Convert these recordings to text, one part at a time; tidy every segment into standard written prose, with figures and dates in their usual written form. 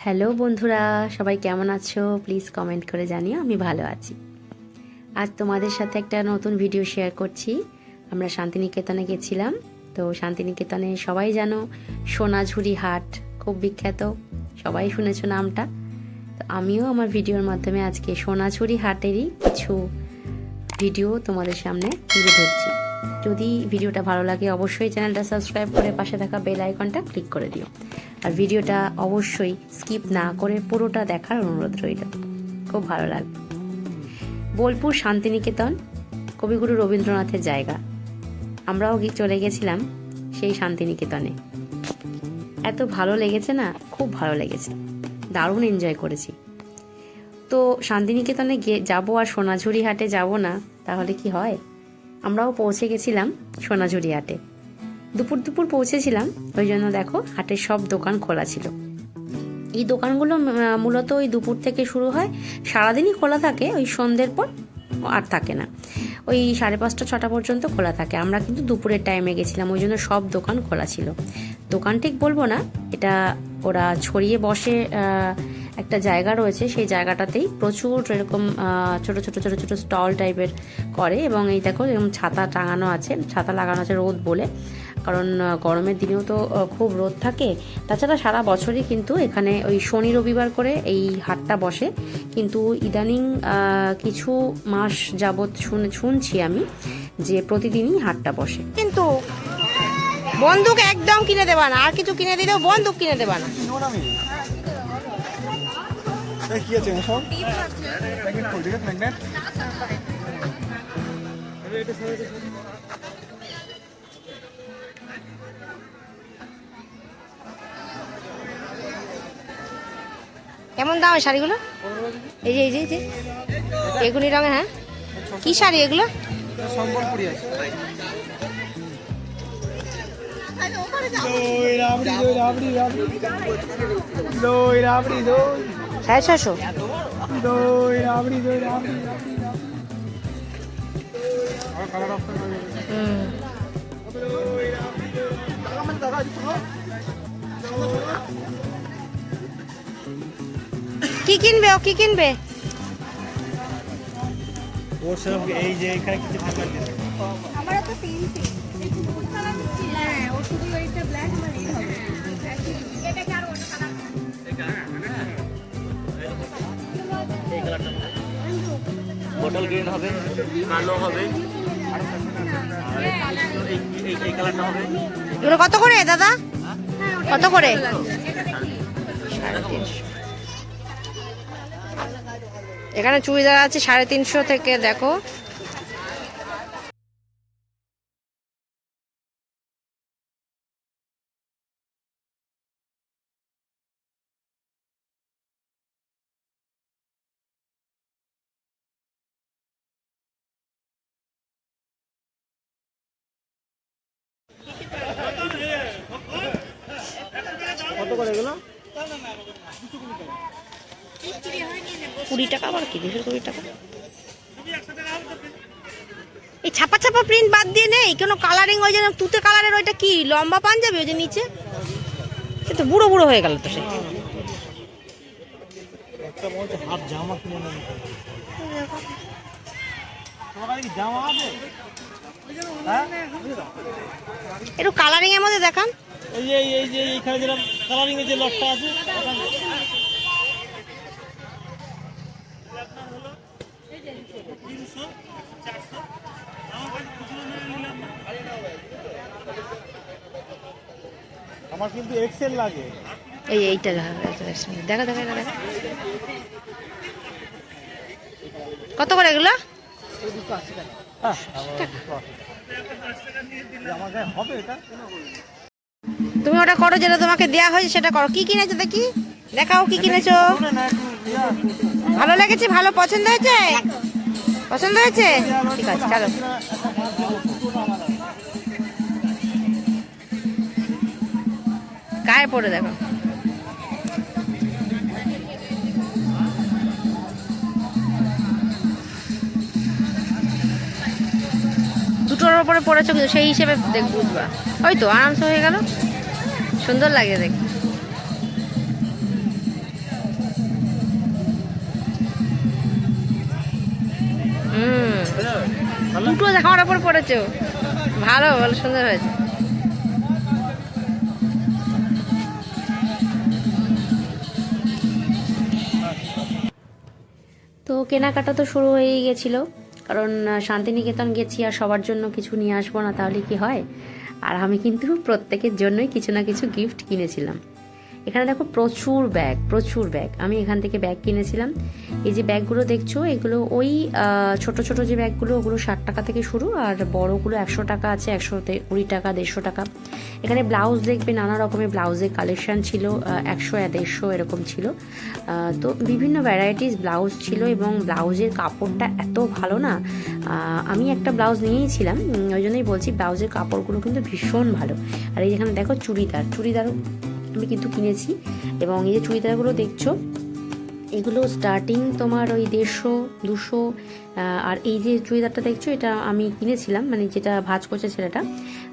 Hello বন্ধুরা, সবাই কেমন আছো? প্লিজ কমেন্ট করে জানিও। আমি ভালো আছি। আজ তোমাদের সাথে একটা নতুন ভিডিও শেয়ার করছি। আমরা শান্তিনিকেতনে গেছিলাম। তো শান্তিনিকেতনে সবাই জানো সোনাঝুরি হাট খুব বিখ্যাত, সবাই শুনেছো নামটা। তো আমিও আমার ভিডিওর মাধ্যমে আজকে সোনাঝুরি হাটেরই কিছু ভিডিও তোমাদের সামনে তুলে ধরছি। যদি ভিডিওটা ভালো লাগে অবশ্যই চ্যানেলটা সাবস্ক্রাইব করে পাশে থাকা বেল আইকনটা ক্লিক করে দিও। আর ভিডিওটা অবশ্যই স্কিপ না করে পুরোটা দেখার অনুরোধ রইল, খুব ভালো লাগবে। বোলপুর শান্তিনিকেতন কবিগুরু রবীন্দ্রনাথের জায়গা। আমরাও চলে গেছিলাম সেই শান্তিনিকেতনে। এত ভালো লেগেছে না, খুব ভালো লেগেছে, দারুণ এনজয় করেছি। তো শান্তিনিকেতনে যাবো আর সোনাঝুরি হাটে যাব না, তাহলে কি হয়? আমরাও পৌঁছে গেছিলাম সোনাঝুরি হাটে। দুপুর পৌঁছেছিলাম, ওই জন্য দেখো হাটের সব দোকান খোলা ছিল। এই দোকানগুলো মূলত ওই দুপুর থেকে শুরু হয়, সারাদিনই খোলা থাকে, ওই সন্ধ্যের পর আর থাকে না। ওই 5:30 6টা পর্যন্ত খোলা থাকে। আমরা কিন্তু দুপুরের টাইমে গেছিলাম, ওই জন্য সব দোকান খোলা ছিল। দোকান ঠিক বলবো না, এটা ওরা ছড়িয়ে বসে একটা জায়গা রয়েছে, সেই জায়গাটাতেই প্রচুর এরকম ছোট ছোট স্টল টাইপের করে। এবং এই দেখো এরকম ছাতা টাঙানো আছে, ছাতা লাগানো আছে রোদ বলে, কারণ গরমের দিনেও তো খুব রোদ থাকে। তাছাড়া সারা বছরই কিন্তু এখানে ওই শনি রবিবার করে এই হাটটা বসে। কিন্তু ইদানিং কিছু মাস যাবৎ শুনছি আমি যে প্রতিদিনই হাটটা বসে। কিন্তু বন্দুক একদম কিনে দেবা না, আর কিছু কিনে দিলেও বন্দুক কিনে দেবা না। কি আছে সব কেমন দাম শাড়িগুলো? এই যে এই যে এই যে এগুলি রঙের। হ্যাঁ, কি শাড়ি এগুলো? সম্বলপুরি আছে। সাড়ে 600। কি কিনবে ও, কি কিনবে? ওর সেরকম এই যে এখানে কিছু ভালো লাগছে। আমারও তো সেম সেম এই ফুল কালার নিচ্ছি। হ্যাঁ, ও শুধু এইটা ব্ল্যাক আমার এই হবে। এটা কি আর অন্য কালার? এই কালারটা বটল গ্রিন হবে, কালো হবে, এই কালারটা হবে। এগুলো কত করে দাদা? কত করে? 350। এখানে চুড়িদার আছে 350 থেকে। দেখো কত করে এগুলো? 20 টাকা। আবার কি 20 টাকা? এই ছাপা ছাপা প্রিন্ট বাদ দিয়ে নেই কোনো কালারিং? ওই যে তুতে কালারের ওইটা কি লম্বা পাঞ্জাবি, ওই যে নিচে সে তো বুড়ো বুড়ো হয়ে গেল তো। সে একটা মনে হচ্ছে হাফ জামা কিনে নেব। তোমার কাছে কি জামা আছে? হ্যাঁ, একটু কালারিং এর মধ্যে দেখান। এই যে এইখানে যেরকম কালারিং এর যে লটটা আছে, আমার কিন্তু এক্সেল লাগে। এইটা দেখা দেখা দেখা। কত করে এগুলো? আমার গায়ে হবে এটা? তুমি ওটা করো যেটা তোমাকে দেয়া হয়েছে, সেটা করো। কি কিনেছো দেখি, দেখাও কি কিনেছো। ভালো লেগেছে? ভালো পছন্দ হয়েছে? পছন্দ হয়েছে? ঠিক আছে, চলো। গায়ে পরে দেখো। দুটোর ওপরে পড়েছো, সেই হিসেবে বুঝবা। ওই তো আরামসে হয়ে গেল, সুন্দর লাগে দেখতে। দুটো জামার ওপর পড়েছো, ভালো ভালো সুন্দর হয়েছে। তো কেনাকাটা তো শুরু হয়েই গেছিলো, কারণ শান্তিনিকেতন গেছি আর সবার জন্য কিছু নিয়ে আসবো না তাহলে কি হয়। আর আমি কিন্তু প্রত্যেকের জন্যই কিছু না কিছু গিফট কিনেছিলাম। এখানে দেখো প্রচুর ব্যাগ, আমি এখান থেকে ব্যাগ কিনেছিলাম। এই যে ব্যাগগুলো দেখছো এগুলো ওই ছোট ছোট যে ব্যাগগুলো ওগুলো 60 টাকা থেকে শুরু, আর বড়গুলো 100 টাকা আছে, 120 টাকা, 150 টাকা। এখানে ব্লাউজ দেখবে, নানা রকমের ব্লাউজের কালেকশন ছিল, 100 150 এরকম ছিল। তো বিভিন্ন ভ্যারাইটিস ব্লাউজ ছিল এবং ব্লাউজের কাপড়টা এত ভালো না। আমি একটা ব্লাউজ নিয়েছিলাম, ওই জন্যই বলছি ব্লাউজের কাপড়গুলো কিন্তু ভীষণ ভালো। আর এই যেখানে দেখো চুড়িদারও আমি কিন্তু কিনেছি। এবং এই যে চুড়িদারগুলো দেখছো এগুলো স্টার্টিং তোমার ওই 150 200। আর এই যে চুড়িদারটা দেখছো এটা আমি কিনেছিলাম, মানে যেটা ভাঁজ করছে ছেলেটা,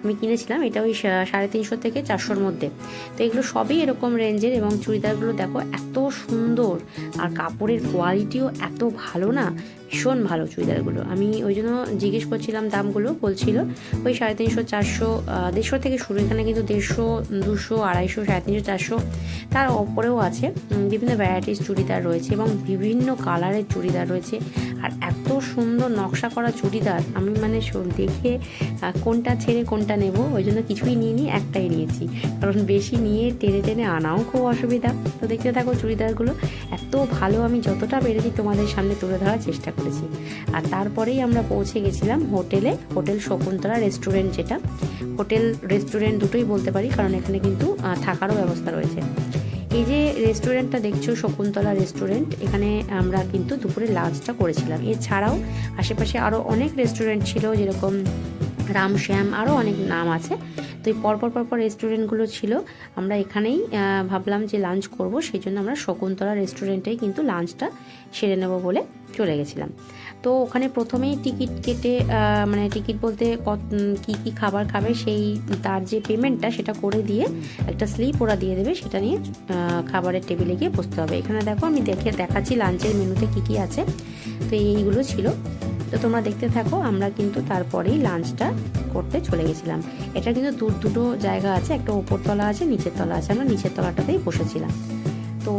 আমি কিনেছিলাম এটা ওই 350 থেকে 400-র মধ্যে। তো এগুলো সবই এরকম রেঞ্জের। এবং চুড়িদারগুলো দেখো এত সুন্দর, আর কাপড়ের কোয়ালিটিও এত ভালো না, ভীষণ ভালো চুড়িদারগুলো। আমি ওই জন্য জিজ্ঞেস করছিলাম, দামগুলো বলছিল ওই 350 400, 150 থেকে শুরু। এখানে কিন্তু 150 200 250 350 400 তার ওপরেও আছে। বিভিন্ন ভ্যারাইটিস চুড়িদার রয়েছে এবং বিভিন্ন কালারের চুড়িদার রয়েছে। আর এত সুন্দর নকশা করা চুড়িদার, আমি মানে দেখে কোনটা ছেড়ে কোনটা নেব, ওই জন্য কিছুই নিইনি, একটাই নিয়েছি। কারণ বেশি নিয়ে টেনে টেনে আনাও খুব অসুবিধা। তো দেখতে থাকো চুড়িদারগুলো এত ভালো, আমি যতটা পেরেছি তোমাদের সামনে তুলে ধরার চেষ্টা করেছি। আর তারপরেই আমরা পৌঁছে গেছিলাম হোটেল শকুন্তলা রেস্টুরেন্ট, যেটা হোটেল রেস্টুরেন্ট দুটোই বলতে পারি, কারণ এখানে কিন্তু থাকারও ব্যবস্থা রয়েছে। এই যে রেস্টুরেন্টটা দেখছো শকুন্তলা রেস্টুরেন্ট, এখানে আমরা কিন্তু দুপুরে লাঞ্চটা করেছিলাম। এছাড়াও আশেপাশে আরও অনেক রেস্টুরেন্ট ছিল, যেরকম রামশ্যাম, আরও অনেক নাম আছে। তো এই পরপর রেস্টুরেন্টগুলো ছিল। আমরা এখানেই ভাবলাম যে লাঞ্চ করব, সেই জন্য আমরা শকুন্তলা রেস্টুরেন্টেই কিন্তু লাঞ্চটা সেরে নেব বলে চলে গেছিলাম। তো ওখানে প্রথমেই টিকিট কেটে, মানে টিকিট বলতে কি খাবার খাবে সেই তার যে পেমেন্টটা সেটা করে দিয়ে একটা স্লিপ ওরা দিয়ে দেবে, সেটা নিয়ে খাবারের টেবিলে গিয়ে বসতে হবে। এখানে দেখো আমি দেখাচ্ছি লাঞ্চের মেনুতে কি আছে। তো এইগুলো ছিল, তো তোমরা দেখতে থাকো। আমরা কিন্তু তারপরেই লাঞ্চটা করতে চলে গেছিলাম। এটা কিন্তু দুটো জায়গা আছে, একটা ওপর তলা আছে, নিচের তলা আছে। আমরা নিচের তলাটাতেই বসেছিলাম। তো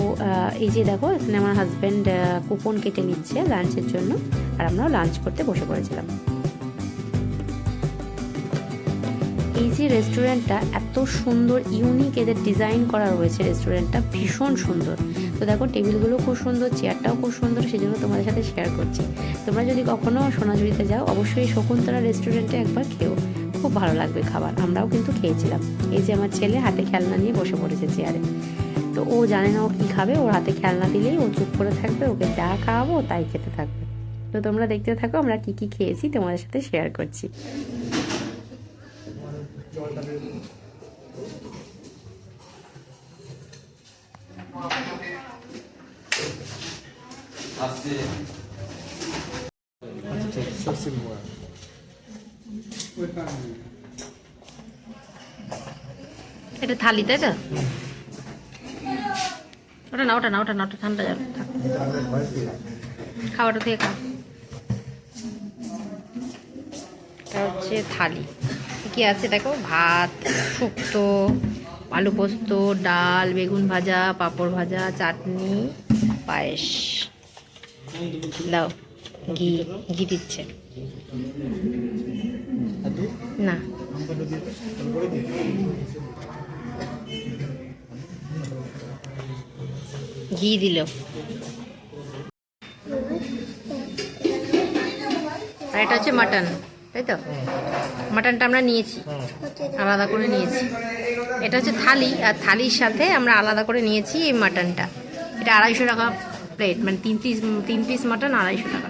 এই যে দেখো এখানে আমার হাজব্যান্ড কুপন কেটে নিচ্ছে লাঞ্চের জন্য, আর আমরাও লাঞ্চ করতে বসে পড়েছিলাম। এই যে রেস্টুরেন্টটা এত সুন্দর, ইউনিক এদের ডিজাইন করা রয়েছে, রেস্টুরেন্টটা ভীষণ সুন্দর। তো দেখো টেবিলগুলো খুব সুন্দর, চেয়ারটাও খুব সুন্দর, সেজন্য তোমাদের সাথে শেয়ার করছি। তোমরা যদি কখনো সোনাঝুরিতে যাও অবশ্যই শকুন্তলা রেস্টুরেন্টে একবার খেও, খুব ভালো লাগবে খাবার। আমরাও কিন্তু খেয়েছিলাম। এই যে আমার ছেলে হাতে খেলনা নিয়ে বসে পড়েছে চেয়ারে। তো ও জানে না ও কী খাবে, ওর হাতে খেলনা দিলেই ও চুপ করে থাকবে, ওকে যা খাওয়াবো তাই খেতে থাকবে। তো তোমরা দেখতে থাকো আমরা কি খেয়েছি তোমাদের সাথে শেয়ার করছি। এটা থালি, তাই তো? ওটা না ঠান্ডা যাবে, খাওয়াটা থেকে খা। এটা হচ্ছে থালি, কি আছে দেখো, ভাত, শুক্তো, আলু পোস্ত, ডাল, বেগুন ভাজা, পাঁপড় ভাজা, চাটনি, পায়েস। দাও, ঘি দিচ্ছে না, ঘি দিল। আর এটা হচ্ছে মাটন, তাই তো? মাটনটা আমরা নিয়েছি, আলাদা করে নিয়েছি। এটা হচ্ছে থালি, আর থালির সাথে আমরা আলাদা করে নিয়েছি এই মাটনটা। এটা 250 টাকা প্লেট, মানে 3 পিস মাটন 250 টাকা।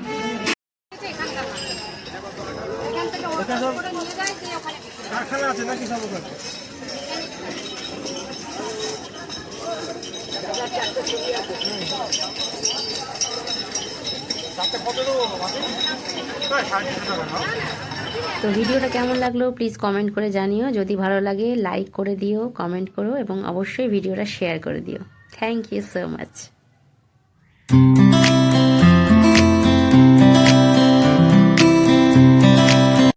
কারখানা আছে নাকি সব ওখানে? তো ভিডিওটা কেমন লাগলো প্লিজ কমেন্ট করে জানিও। যদি ভালো লাগে লাইক করে দিও, কমেন্ট করো এবং অবশ্যই ভিডিওটা শেয়ার করে দিও। Thank you so much.